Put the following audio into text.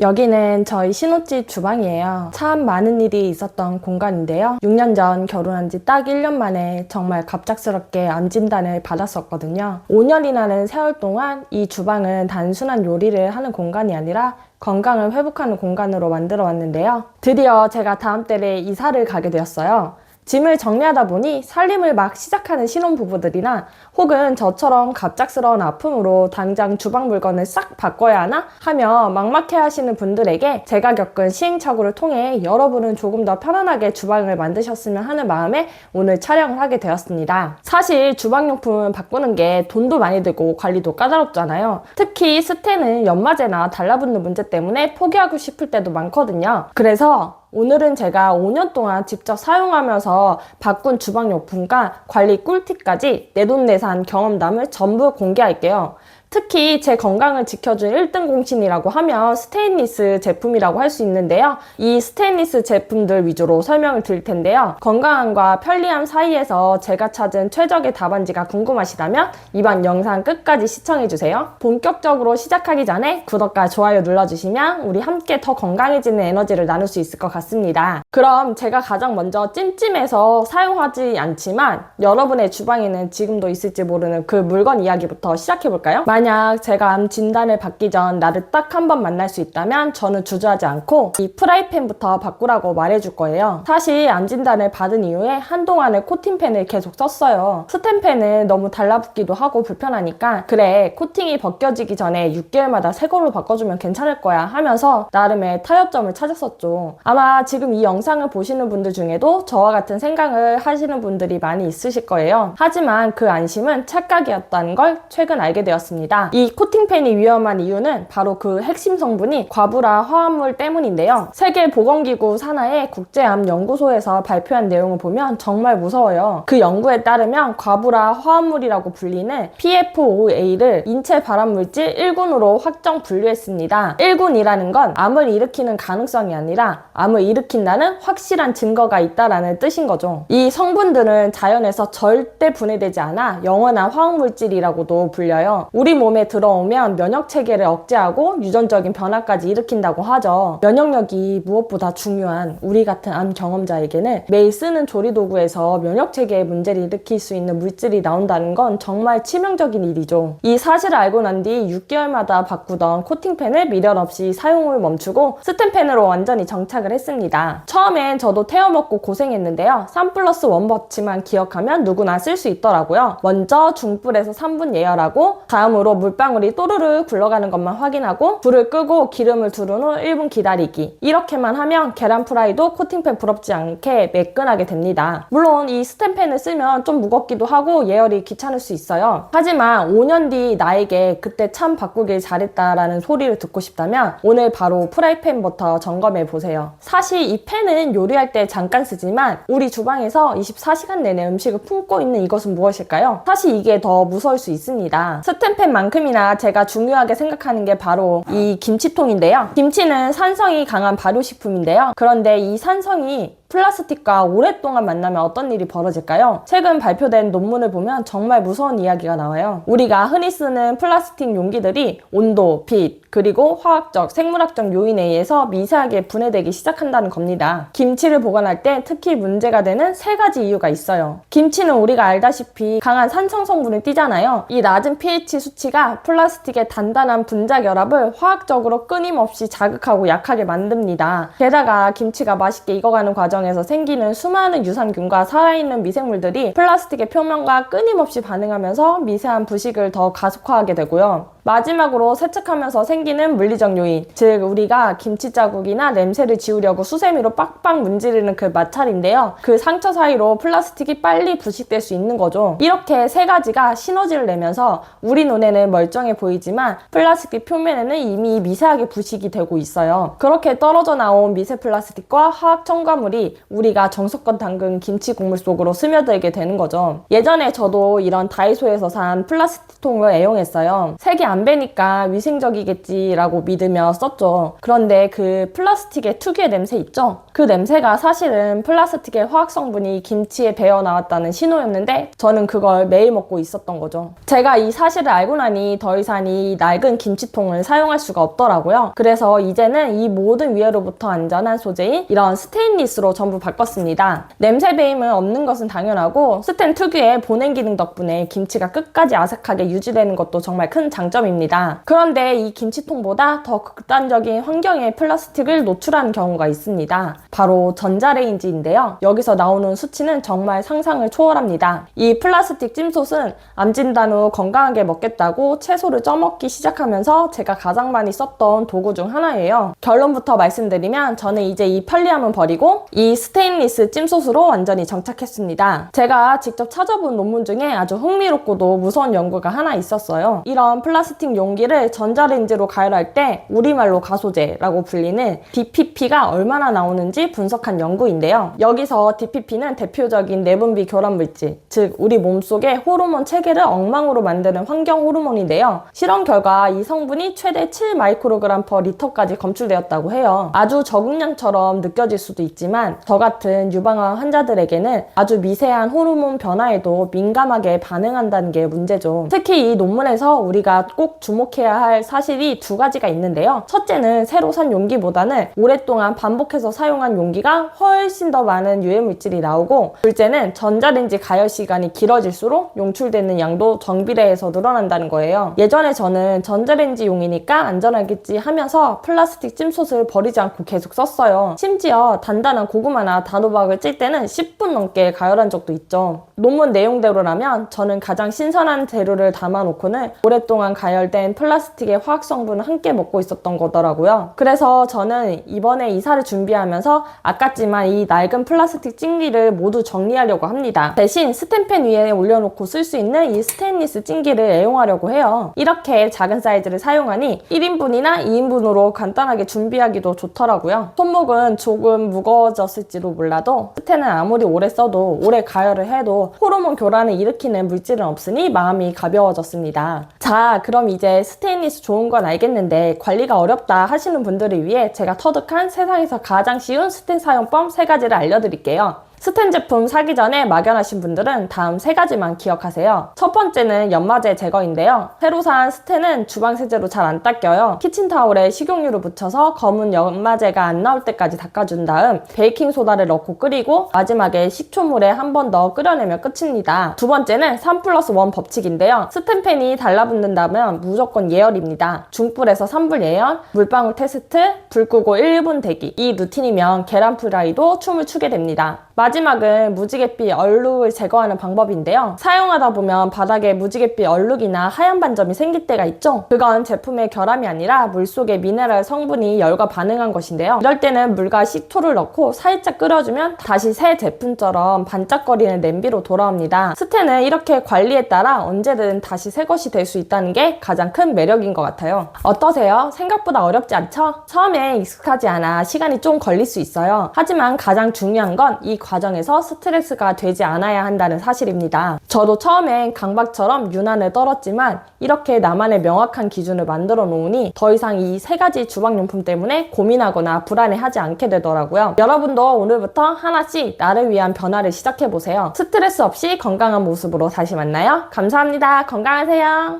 여기는 저희 신혼집 주방이에요. 참 많은 일이 있었던 공간인데요. 6년 전 결혼한 지 딱 1년 만에 정말 갑작스럽게 암 진단을 받았었거든요. 5년이라는 세월 동안 이 주방은 단순한 요리를 하는 공간이 아니라 건강을 회복하는 공간으로 만들어 왔는데요. 드디어 제가 다음 달에 이사를 가게 되었어요. 짐을 정리하다 보니 살림을 막 시작하는 신혼부부들이나 혹은 저처럼 갑작스러운 아픔으로 당장 주방 물건을 싹 바꿔야 하나 하며 막막해 하시는 분들에게 제가 겪은 시행착오를 통해 여러분은 조금 더 편안하게 주방을 만드셨으면 하는 마음에 오늘 촬영을 하게 되었습니다. 사실 주방용품은 바꾸는 게 돈도 많이 들고 관리도 까다롭잖아요. 특히 스텐은 연마제나 달라붙는 문제 때문에 포기하고 싶을 때도 많거든요. 그래서 오늘은 제가 5년 동안 직접 사용하면서 바꾼 주방용품과 관리 꿀팁까지 내돈내산 경험담을 전부 공개할게요. 특히 제 건강을 지켜준 1등 공신이라고 하면 스테인리스 제품이라고 할 수 있는데요. 이 스테인리스 제품들 위주로 설명을 드릴 텐데요. 건강함과 편리함 사이에서 제가 찾은 최적의 답안지가 궁금하시다면 이번 영상 끝까지 시청해주세요. 본격적으로 시작하기 전에 구독과 좋아요 눌러주시면 우리 함께 더 건강해지는 에너지를 나눌 수 있을 것 같습니다. 그럼 제가 가장 먼저 찜찜해서 사용하지 않지만 여러분의 주방에는 지금도 있을지 모르는 그 물건 이야기부터 시작해볼까요? 만약 제가 암 진단을 받기 전 나를 딱 한 번 만날 수 있다면 저는 주저하지 않고 이 프라이팬부터 바꾸라고 말해줄 거예요. 사실 암 진단을 받은 이후에 한동안은 코팅팬을 계속 썼어요. 스텐팬은 너무 달라붙기도 하고 불편하니까 그래 코팅이 벗겨지기 전에 6개월마다 새 걸로 바꿔주면 괜찮을 거야 하면서 나름의 타협점을 찾았었죠. 아마 지금 이 영상을 보시는 분들 중에도 저와 같은 생각을 하시는 분들이 많이 있으실 거예요. 하지만 그 안심은 착각이었다는 걸 최근 알게 되었습니다. 이 코팅팬이 위험한 이유는 바로 그 핵심 성분이 과부라 화합물 때문인데요. 세계보건기구 산하의 국제암연구소에서 발표한 내용을 보면 정말 무서워요. 그 연구에 따르면 과부라 화합물이라고 불리는 PFOA를 인체 발암물질 1군으로 확정 분류했습니다. 1군이라는 건 암을 일으키는 가능성이 아니라 암을 일으킨다는 확실한 증거가 있다라는 뜻인 거죠. 이 성분들은 자연에서 절대 분해되지 않아 영원한 화학물질이라고도 불려요. 우리 몸에 들어오면 면역 체계를 억제하고 유전적인 변화까지 일으킨다고 하죠. 면역력이 무엇보다 중요한 우리 같은 암 경험자에게는 매일 쓰는 조리도구에서 면역 체계에 문제를 일으킬 수 있는 물질이 나온다는 건 정말 치명적인 일이죠. 이 사실을 알고 난 뒤 6개월마다 바꾸던 코팅팬을 미련 없이 사용을 멈추고 스텐팬으로 완전히 정착을 했습니다. 처음엔 저도 태워먹고 고생했는데요. 3+1 법칙만 기억하면 누구나 쓸 수 있더라고요. 먼저 중불에서 3분 예열하고 다음으로 물방울이 또르르 굴러가는 것만 확인하고 불을 끄고 기름을 두른 후 1분 기다리기. 이렇게만 하면 계란 프라이도 코팅팬 부럽지 않게 매끈하게 됩니다. 물론 이 스텐팬을 쓰면 좀 무겁기도 하고 예열이 귀찮을 수 있어요. 하지만 5년 뒤 나에게 그때 참 바꾸길 잘했다라는 소리를 듣고 싶다면 오늘 바로 프라이팬부터 점검해 보세요. 사실 이 팬은 요리할 때 잠깐 쓰지만 우리 주방에서 24시간 내내 음식을 품고 있는 이것은 무엇일까요? 사실 이게 더 무서울 수 있습니다. 스텐팬만큼이나 제가 중요하게 생각하는 게 바로 이 김치통인데요. 김치는 산성이 강한 발효식품인데요. 그런데 이 산성이 플라스틱과 오랫동안 만나면 어떤 일이 벌어질까요? 최근 발표된 논문을 보면 정말 무서운 이야기가 나와요. 우리가 흔히 쓰는 플라스틱 용기들이 온도, 빛, 그리고 화학적, 생물학적 요인에 의해서 미세하게 분해되기 시작한다는 겁니다. 김치를 보관할 때 특히 문제가 되는 3가지 이유가 있어요. 김치는 우리가 알다시피 강한 산성 성분을 띠잖아요. 이 낮은 pH 수치가 플라스틱의 단단한 분자 결합을 화학적으로 끊임없이 자극하고 약하게 만듭니다. 게다가 김치가 맛있게 익어가는 과정에서 생기는 수많은 유산균과 살아있는 미생물들이 플라스틱의 표면과 끊임없이 반응하면서 미세한 부식을 더 가속화하게 되고요. 마지막으로 세척하면서 생기는 물리적 요인, 즉 우리가 김치 자국이나 냄새를 지우려고 수세미로 빡빡 문지르는 그 마찰인데요. 그 상처 사이로 플라스틱이 빨리 부식될 수 있는 거죠. 이렇게 3가지가 시너지를 내면서 우리 눈에는 멀쩡해 보이지만 플라스틱 표면에는 이미 미세하게 부식이 되고 있어요. 그렇게 떨어져 나온 미세 플라스틱과 화학 첨가물이 맛이 우리가 정성껏 담근 김치 국물 속으로 스며들게 되는 거죠. 예전에 저도 이런 다이소에서 산 플라스틱 통을 애용했어요. 색이 안 배니까 위생적이겠지라고 믿으며 썼죠. 그런데 그 플라스틱의 특유의 냄새 있죠? 그 냄새가 사실은 플라스틱의 화학 성분이 김치에 배어 나왔다는 신호였는데 저는 그걸 매일 먹고 있었던 거죠. 제가 이 사실을 알고 나니 더 이상 이 낡은 김치통을 사용할 수가 없더라고요. 그래서 이제는 이 모든 위해로부터 안전한 소재인 이런 스테인리스로 전부 바꿨습니다. 냄새 배임은 없는 것은 당연하고 스텐 특유의 보냉 기능 덕분에 김치가 끝까지 아삭하게 유지되는 것도 정말 큰 장점입니다. 그런데 이 김치통보다 더 극단적인 환경에 플라스틱을 노출하는 경우가 있습니다. 바로 전자레인지인데요. 여기서 나오는 수치는 정말 상상을 초월합니다. 이 플라스틱 찜솥은 암진단 후 건강하게 먹겠다고 채소를 쪄먹기 시작하면서 제가 가장 많이 썼던 도구 중 하나예요. 결론부터 말씀드리면 저는 이제 이 편리함은 버리고 이 스테인리스 찜솥으로 완전히 정착했습니다. 제가 직접 찾아본 논문 중에 아주 흥미롭고도 무서운 연구가 하나 있었어요. 이런 플라스틱 용기를 전자레인지로 가열할 때 우리말로 가소제라고 불리는 DPP가 얼마나 나오는지 분석한 연구인데요. 여기서 DPP는 대표적인 내분비 교란 물질, 즉 우리 몸속의 호르몬 체계를 엉망으로 만드는 환경 호르몬인데요. 실험 결과 이 성분이 최대 7마이크로그램/리터까지 검출되었다고 해요. 아주 적응량처럼 느껴질 수도 있지만 저 같은 유방암 환자들에게는 아주 미세한 호르몬 변화에도 민감하게 반응한다는 게 문제죠. 특히 이 논문에서 우리가 꼭 주목해야 할 사실이 두 가지가 있는데요. 첫째는 새로 산 용기보다는 오랫동안 반복해서 사용한 용기가 훨씬 더 많은 유해물질이 나오고, 둘째는 전자레인지 가열 시간이 길어질수록 용출되는 양도 정비례해서 늘어난다는 거예요. 예전에 저는 전자레인지 용이니까 안전하겠지 하면서 플라스틱 찜솥을 버리지 않고 계속 썼어요. 심지어 단단한 고구마나 단호박을 찔 때는 10분 넘게 가열한 적도 있죠. 논문 내용대로라면 저는 가장 신선한 재료를 담아놓고는 오랫동안 가열된 플라스틱의 화학 성분을 함께 먹고 있었던 거더라고요. 그래서 저는 이번에 이사를 준비하면서 아깝지만 이 낡은 플라스틱 찜기를 모두 정리하려고 합니다. 대신 스텐팬 위에 올려놓고 쓸 수 있는 이 스테인리스 찜기를 애용하려고 해요. 이렇게 작은 사이즈를 사용하니 1인분이나 2인분으로 간단하게 준비하기도 좋더라고요. 손목은 조금 무거워졌을지도 몰라도 스텐은 아무리 오래 써도 오래 가열을 해도 호르몬 교란을 일으키는 물질은 없으니 마음이 가벼워졌습니다. 자, 그럼 이제 스테인리스 좋은 건 알겠는데 관리가 어렵다 하시는 분들을 위해 제가 터득한 세상에서 가장 쉬운 스텐 사용법 3가지를 알려드릴게요. 스텐 제품 사기 전에 막연하신 분들은 다음 3가지만 기억하세요. 첫 번째는 연마제 제거인데요. 새로 산 스텐은 주방 세제로 잘 안 닦여요. 키친타올에 식용유를 묻혀서 검은 연마제가 안 나올 때까지 닦아준 다음 베이킹소다를 넣고 끓이고 마지막에 식초물에 한 번 더 끓여내면 끝입니다. 두 번째는 3+1 법칙인데요. 스텐팬이 달라붙는다면 무조건 예열입니다. 중불에서 3불 예열, 물방울 테스트, 불 끄고 1분 대기. 이 루틴이면 계란 프라이도 춤을 추게 됩니다. 마지막은 무지갯빛 얼룩을 제거하는 방법인데요. 사용하다 보면 바닥에 무지갯빛 얼룩이나 하얀 반점이 생길 때가 있죠. 그건 제품의 결함이 아니라 물속의 미네랄 성분이 열과 반응한 것인데요. 이럴 때는 물과 식초를 넣고 살짝 끓여주면 다시 새 제품처럼 반짝거리는 냄비로 돌아옵니다. 스텐은 이렇게 관리에 따라 언제든 다시 새 것이 될 수 있다는 게 가장 큰 매력인 것 같아요. 어떠세요? 생각보다 어렵지 않죠? 처음에 익숙하지 않아 시간이 좀 걸릴 수 있어요. 하지만 가장 중요한 건 이 과정에서 스트레스가 되지 않아야 한다는 사실입니다. 저도 처음엔 강박처럼 유난을 떨었지만 이렇게 나만의 명확한 기준을 만들어 놓으니 더 이상 이 3가지 주방용품 때문에 고민하거나 불안해하지 않게 되더라고요. 여러분도 오늘부터 하나씩 나를 위한 변화를 시작해보세요. 스트레스 없이 건강한 모습으로 다시 만나요. 감사합니다. 건강하세요.